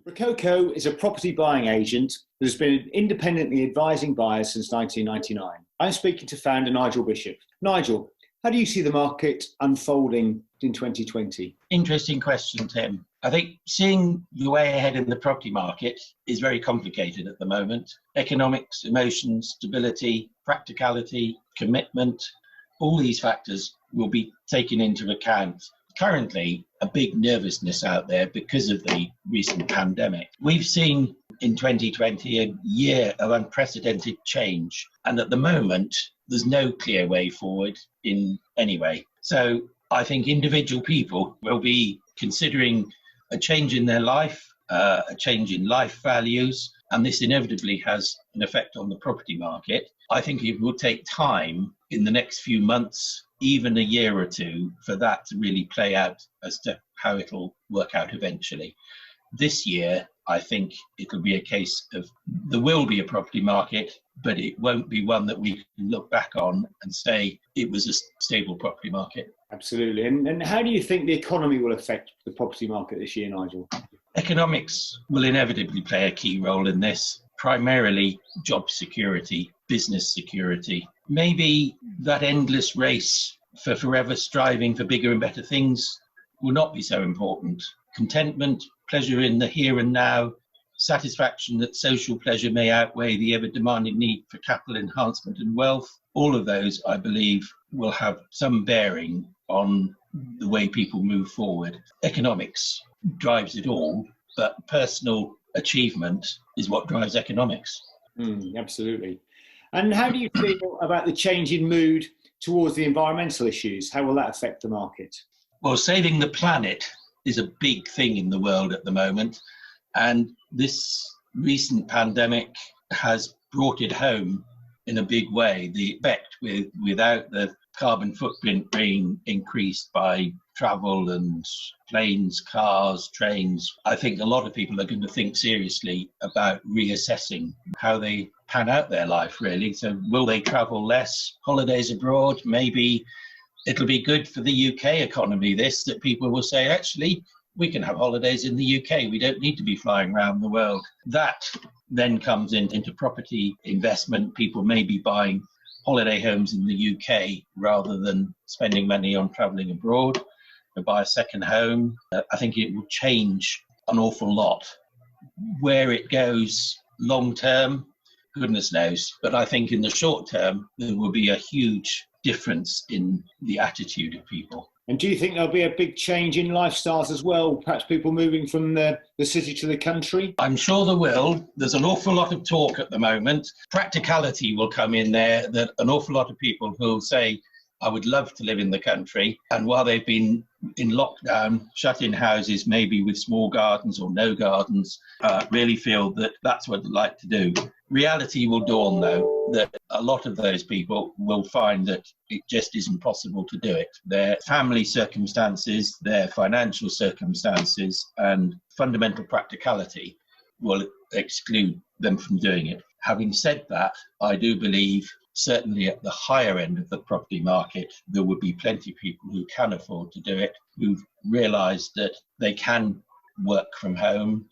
Recoco is a property buying agent that has been independently advising buyers since 1999. I'm speaking to founder Nigel Bishop. Nigel, how do you see the market unfolding in 2020? Interesting question, Tim. I think seeing the way ahead in the property market is very complicated at the moment. Economics, emotions, stability, practicality, commitment, all these factors will be taken into account. Currently, a big nervousness out there because of the recent pandemic. We've seen in 2020 a year of unprecedented change, and at the moment, there's no clear way forward in any way. So I think individual people will be considering a change in their life, a change in life values, and this inevitably has an effect on the property market. I think it will take time in the next few months, even a year or two, for that to really play out as to how it'll work out eventually. This year, I think it'll be a case of there will be a property market, but it won't be one that we can look back on and say it was a stable property market. Absolutely. And how do you think the economy will affect the property market this year, Nigel? Economics will inevitably play a key role in this, primarily job security, business security. Maybe that endless race for forever striving for bigger and better things will not be so important. Contentment, pleasure in the here and now, satisfaction that social pleasure may outweigh the ever-demanding need for capital enhancement and wealth, all of those, I believe, will have some bearing on the way people move forward. Economics drives it all, but personal achievement is what drives economics. Absolutely. And how do you feel about the change in mood towards the environmental issues? How will that affect the market? Well, saving the planet is a big thing in the world at the moment. And this recent pandemic has brought it home in a big way. The effect without the carbon footprint being increased by travel and planes, cars, trains, I think a lot of people are going to think seriously about reassessing how they pan out their life, really. So will they travel less? Holidays abroad? Maybe it'll be good for the UK economy, that people will say, actually, we can have holidays in the UK. We don't need to be flying around the world. That then comes into property investment. People may be buying holiday homes in the UK rather than spending money on travelling abroad. They'll buy a second home. I think it will change an awful lot. Where it goes long term, goodness knows. But I think in the short term, there will be a huge difference in the attitude of people. And do you think there'll be a big change in lifestyles as well? Perhaps people moving from the city to the country? I'm sure there will. There's an awful lot of talk at the moment. Practicality will come in there, that an awful lot of people will say, I would love to live in the country. And while they've been in lockdown, shut in houses, maybe with small gardens or no gardens, really feel that that's what they'd like to do. Reality will dawn, though, that a lot of those people will find that it just isn't possible to do it. Their family circumstances, their financial circumstances, and fundamental practicality will exclude them from doing it. Having said that, I do believe certainly at the higher end of the property market, there would be plenty of people who can afford to do it, who've realised that they can work from home,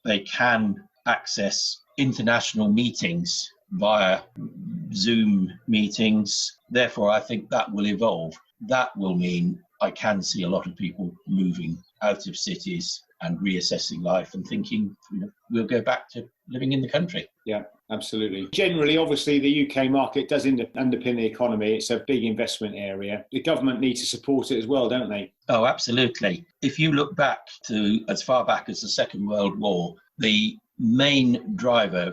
they can access international meetings via Zoom meetings. Therefore, I think that will evolve. That will mean I can see a lot of people moving out of cities and reassessing life and thinking, we'll go back to living in the country. Yeah, absolutely. Generally, obviously, the UK market does underpin the economy. It's a big investment area. The government needs to support it as well, don't they? Oh, absolutely. If you look back to as far back as the Second World War, the main driver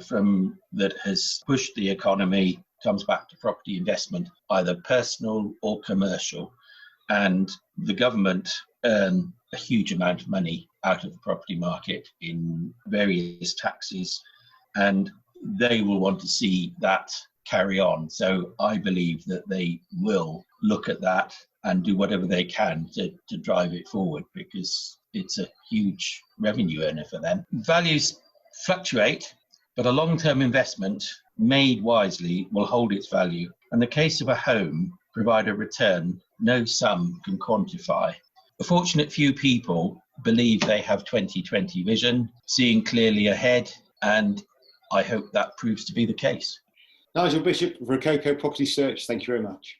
that has pushed the economy comes back to property investment, either personal or commercial. And the government earn a huge amount of money out of the property market in various taxes, and they will want to see that carry on. So I believe that they will look at that and do whatever they can to drive it forward, because it's a huge revenue earner for them. Values fluctuate, but a long-term investment made wisely will hold its value. In the case of a home, provide a return no sum can quantify. A fortunate few people believe they have 2020 vision, seeing clearly ahead, and I hope that proves to be the case. Nigel Bishop of Recoco Property Search, thank you very much.